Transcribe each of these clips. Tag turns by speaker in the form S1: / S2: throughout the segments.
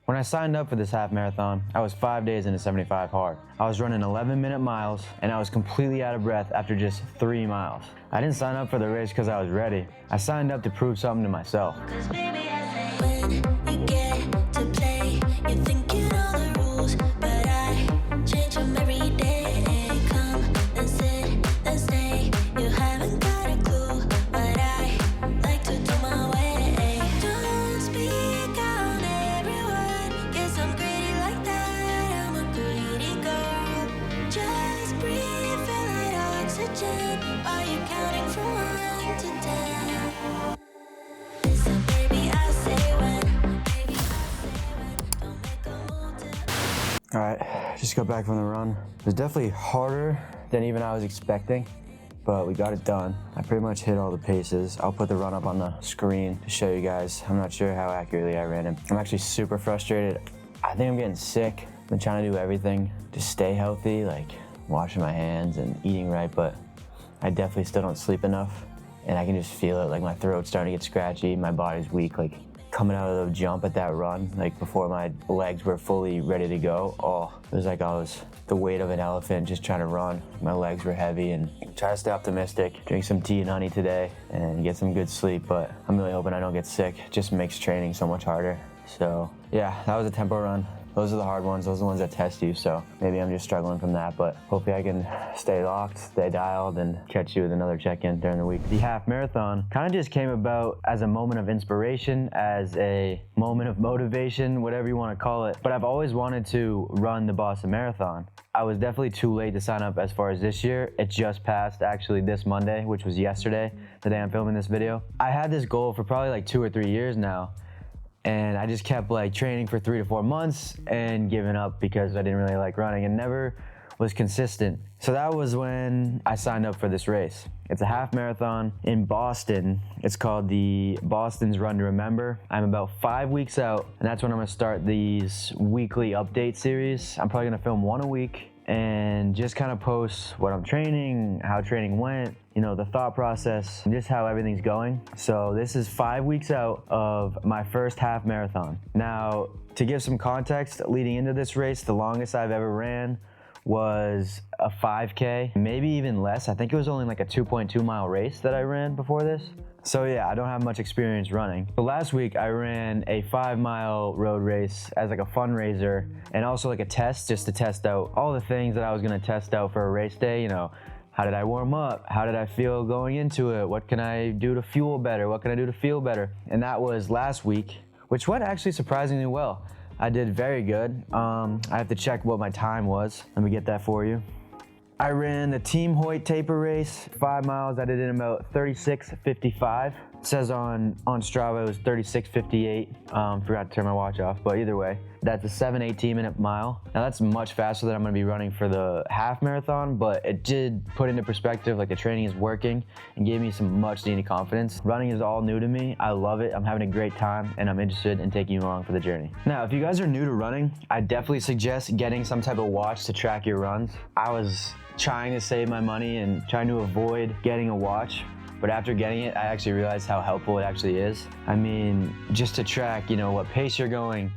S1: When I signed up for this half marathon, I was 5 days into 75 hard. I was running 11-minute miles and I was completely out of breath after just 3 miles. I didn't sign up for the race because I was ready. I signed up to prove something to myself. All right, just got back from the run. It was definitely harder than even I was expecting, but we got it done. I pretty much hit all the paces. I'll put the run up on the screen to show you guys. I'm not sure how accurately I ran it. I'm actually super frustrated. I think I'm getting sick. I've been trying to do everything to stay healthy, like washing my hands and eating right, but I definitely still don't sleep enough. And I can just feel it, like my throat's starting to get scratchy, my body's weak, like coming out of the jump at that run, like before my legs were fully ready to go. Oh, it was like I was the weight of an elephant just trying to run. My legs were heavy, and try to stay optimistic. Drink some tea and honey today and get some good sleep, but I'm really hoping I don't get sick. It just makes training so much harder. So yeah, that was a tempo run. Those are the hard ones. Those are the ones that test you. So maybe I'm just struggling from that, but hopefully I can stay locked, stay dialed, and catch you with another check-in during the week. The half marathon kind of just came about as a moment of inspiration, as a moment of motivation, whatever you want to call it. But I've always wanted to run the Boston Marathon. I was definitely too late to sign up as far as this year. It just passed actually this Monday, which was yesterday, the day I'm filming this video. I had this goal for probably like 2 or 3 years now. And I just kept like training for 3 to 4 months and giving up because I didn't really like running and never was consistent. So that was when I signed up for this race. It's a half marathon in Boston. It's called the Boston's Run to Remember. I'm about 5 weeks out, and that's when I'm gonna start these weekly update series. I'm probably gonna film 1 a week and just kind of post what I'm training, how training went, you know, the thought process, and just how everything's going. So this is 5 weeks out of my first half marathon. Now, to give some context, leading into this race, the longest I've ever ran was a 5K, maybe even less. I think it was only like a 2.2 mile race that I ran before this. So yeah, I don't have much experience running. But last week I ran a 5-mile road race as like a fundraiser and also like a test, just to test out all the things that I was gonna test out for a race day. You know, how did I warm up? How did I feel going into it? What can I do to fuel better? What can I do to feel better? And that was last week, which went actually surprisingly well. I did very good. I have to check what my time was. Let me get that for you. I ran the Team Hoyt taper race, 5 miles. I did it in about 36:55. It says on Strava it was 36:58. Forgot to turn my watch off, but either way, that's a 7:18-minute mile. Now that's much faster than I'm gonna be running for the half marathon, but it did put into perspective like the training is working and gave me some much needed confidence. Running is all new to me. I love it. I'm having a great time and I'm interested in taking you along for the journey. Now, if you guys are new to running, I definitely suggest getting some type of watch to track your runs. I was trying to save my money and trying to avoid getting a watch, but after getting it, I actually realized how helpful it actually is. I mean, just to track, you know, what pace you're going,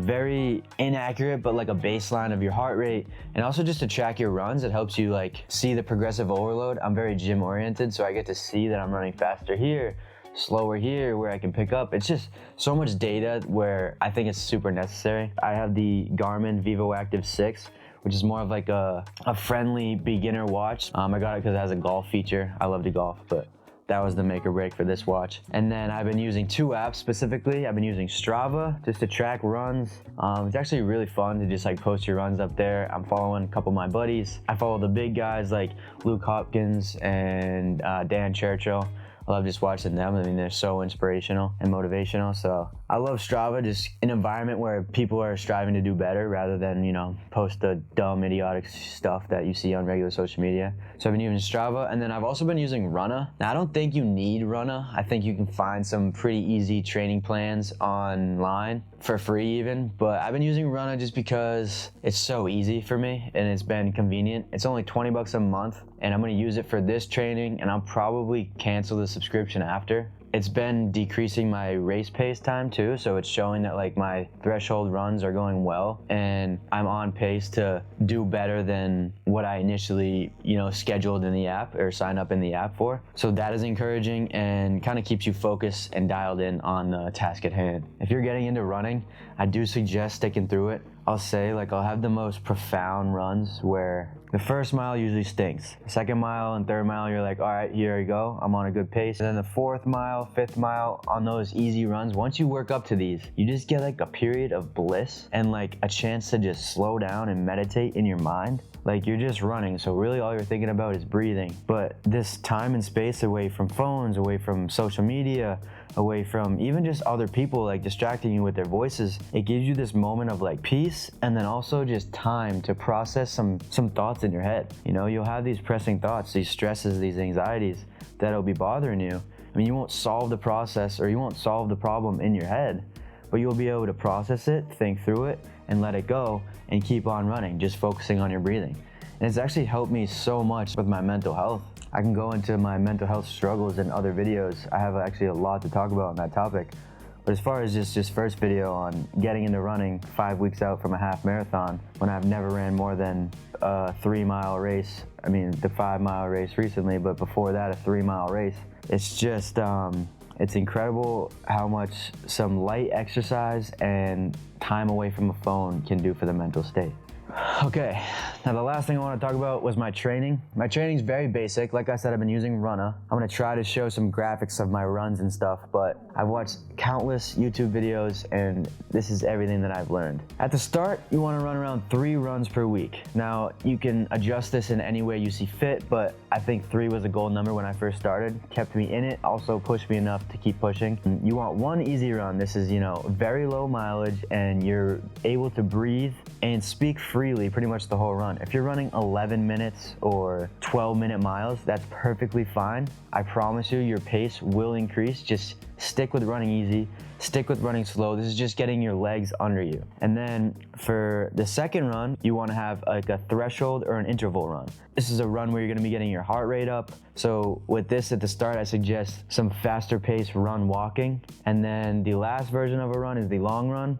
S1: very inaccurate, but like a baseline of your heart rate, and also just to track your runs. It helps you like see the progressive overload. I'm very gym oriented, so I get to see that I'm running faster here, slower here, where I can pick up. It's just so much data where I think it's super necessary. I have the Garmin VivoActive 6, which is more of like a friendly beginner watch. I got it because it has a golf feature. I love to golf, but that was the make or break for this watch. And then I've been using 2 apps specifically. I've been using Strava just to track runs. It's actually really fun to just like post your runs up there. I'm following a couple of my buddies. I follow the big guys like Luke Hopkins and Dan Churchill. I love just watching them. I mean, they're so inspirational and motivational. So I love Strava, just an environment where people are striving to do better rather than, you know, post the dumb, idiotic stuff that you see on regular social media. So I've been using Strava, and then I've also been using Runna. Now, I don't think you need Runna. I think you can find some pretty easy training plans online for free even, but I've been using Runna just because it's so easy for me and it's been convenient. It's only 20 bucks a month, and I'm gonna use it for this training, and I'll probably cancel the subscription after. it's been decreasing my race pace time too, so it's showing that like my threshold runs are going well and I'm on pace to do better than what I initially, scheduled in the app or signed up in the app for. So that is encouraging and kind of keeps you focused and dialed in on the task at hand. If you're getting into running, I do suggest sticking through it. I'll say like I'll have the most profound runs where the first mile usually stinks. The second mile and third mile, you're like, all right, here I go. I'm on a good pace. And then the fourth mile, fifth mile, on those easy runs, once you work up to these, you just get like a period of bliss and like a chance to just slow down and meditate in your mind. Like you're just running, so really all you're thinking about is breathing. But this time and space away from phones, away from social media, away from even just other people like distracting you with their voices, it gives you this moment of like peace and then also just time to process some thoughts in your head. You'll have these pressing thoughts, these stresses, these anxieties that'll be bothering you. I mean, you won't solve the process or you won't solve the problem in your head, but you'll be able to process it, think through it, and let it go and keep on running, just focusing on your breathing. And it's actually helped me so much with my mental health. I can go into my mental health struggles in other videos. I have actually a lot to talk about on that topic. But as far as just first video on getting into running 5 weeks out from a half marathon, when I've never ran more than a 3-mile race. I mean, the 5-mile race recently, but before that, a 3-mile race. It's just, it's incredible how much some light exercise and time away from a phone can do for the mental state. Okay, now the last thing I want to talk about was my training. My training's very basic. Like I said, I've been using Runna. I'm going to try to show some graphics of my runs and stuff, but I've watched countless YouTube videos and this is everything that I've learned. At the start, you want to run around 3 runs per week. Now, you can adjust this in any way you see fit, but I think 3 was a gold number when I first started. Kept me in it, also pushed me enough to keep pushing. You want 1 easy run. This is, very low mileage and you're able to breathe and speak freely pretty much the whole run. If you're running 11 minutes or 12-minute miles, that's perfectly fine. I promise you, your pace will increase. Just stick with running easy, stick with running slow. This is just getting your legs under you. And then for the second run, you want to have like a threshold or an interval run. This is a run where you're going to be getting your heart rate up. So with this at the start, I suggest some faster pace run walking. And then the last version of a run is the long run.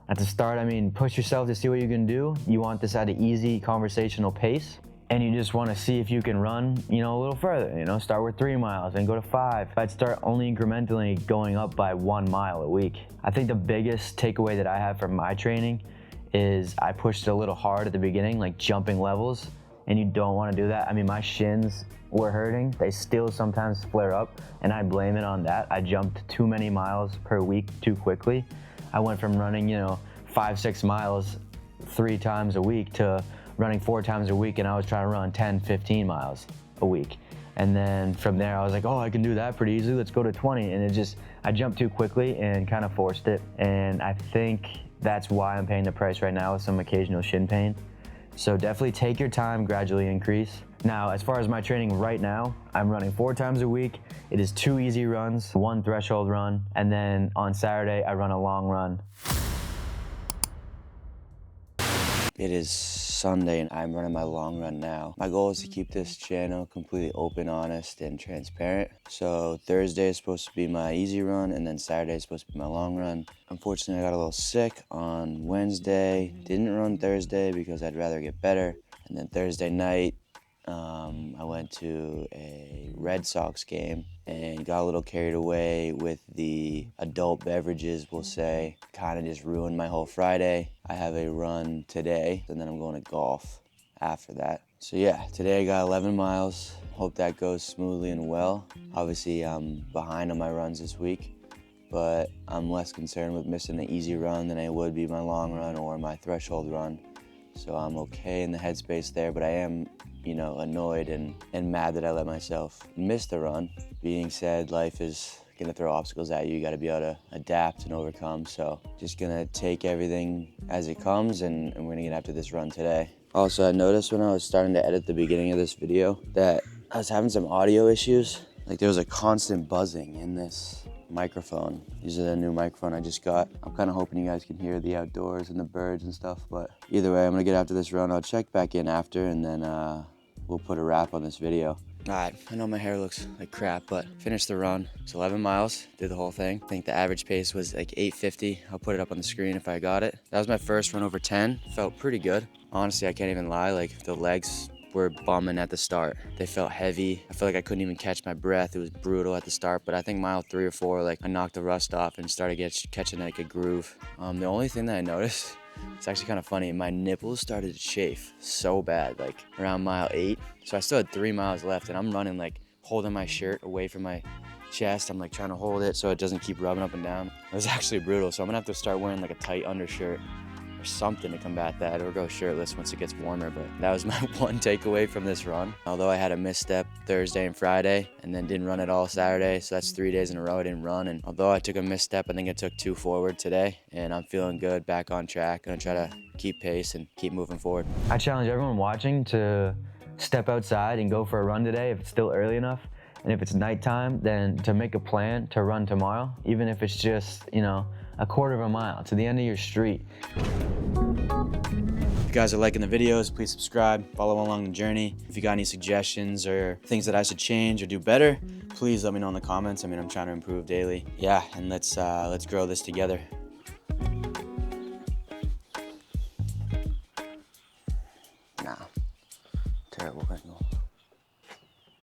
S1: At the start, push yourself to see what you can do. You want this at an easy conversational pace. And you just want to see if you can run, a little further, start with 3 miles and go to 5. I'd start only incrementally going up by 1 mile a week. I think the biggest takeaway that I have from my training is I pushed it a little hard at the beginning, like jumping levels, and you don't want to do that. my shins were hurting. They still sometimes flare up, and I blame it on that. I jumped too many miles per week too quickly. I went from running, 5-6 miles 3 times a week to running 4 times a week, and I was trying to run 10-15 miles a week. And then from there I was like, oh, I can do that pretty easily, let's go to 20. And I jumped too quickly and kind of forced it. And I think that's why I'm paying the price right now with some occasional shin pain. So definitely take your time, gradually increase. Now, as far as my training right now, I'm running 4 times a week. It is 2 easy runs, 1 threshold run, and then on Saturday, I run a long run.
S2: It is Sunday and I'm running my long run now. My goal is to keep this channel completely open, honest, and transparent. So Thursday is supposed to be my easy run and then Saturday is supposed to be my long run. Unfortunately, I got a little sick on Wednesday. Didn't run Thursday because I'd rather get better. And then Thursday night, I went to a Red Sox game and got a little carried away with the adult beverages, we'll say. Kind of just ruined my whole Friday. I have a run today, and then I'm going to golf after that. So yeah, today I got 11 miles. Hope that goes smoothly and well. Obviously, I'm behind on my runs this week, but I'm less concerned with missing the easy run than I would be my long run or my threshold run. So I'm okay in the headspace there, but I am, annoyed and mad that I let myself miss the run. Being said, life is gonna throw obstacles at you. You gotta be able to adapt and overcome. So just gonna take everything as it comes and we're gonna get after this run today. Also, I noticed when I was starting to edit the beginning of this video that I was having some audio issues. Like there was a constant buzzing in this microphone. This is a new microphone I just got. I'm kind of hoping you guys can hear the outdoors and the birds and stuff, but either way, I'm gonna get after this run. I'll check back in after and then we'll put a wrap on this video. All right, I know my hair looks like crap, but finished the run. It's 11 miles, did the whole thing. I think the average pace was like 8:50. I'll put it up on the screen if I got it. That was my first run over 10. Felt pretty good. Honestly, I can't even lie. Like the legs were bumming at the start. They felt heavy. I felt like I couldn't even catch my breath. It was brutal at the start, but I think mile 3 or 4, like I knocked the rust off and started catching like a groove. The only thing that I noticed, it's actually kind of funny, my nipples started to chafe so bad, like around mile 8. So I still had 3 miles left and I'm running like holding my shirt away from my chest. I'm like trying to hold it so it doesn't keep rubbing up and down. It was actually brutal. So I'm gonna have to start wearing like a tight undershirt or something to combat that, or go shirtless once it gets warmer. But that was my one takeaway from this run. Although I had a misstep Thursday and Friday and then didn't run at all Saturday, so that's 3 days in a row I didn't run. And although I took a misstep, I think I took 2 forward today, and I'm feeling good, back on track. Gonna try to keep pace and keep moving forward.
S1: I challenge everyone watching to step outside and go for a run today if it's still early enough. And if it's nighttime, then to make a plan to run tomorrow, even if it's just, a quarter of a mile to the end of your street.
S2: If you guys are liking the videos, please subscribe, follow along the journey. If you got any suggestions or things that I should change or do better, please let me know in the comments. I mean, I'm trying to improve daily. Yeah, and let's grow this together. Nah, terrible angle.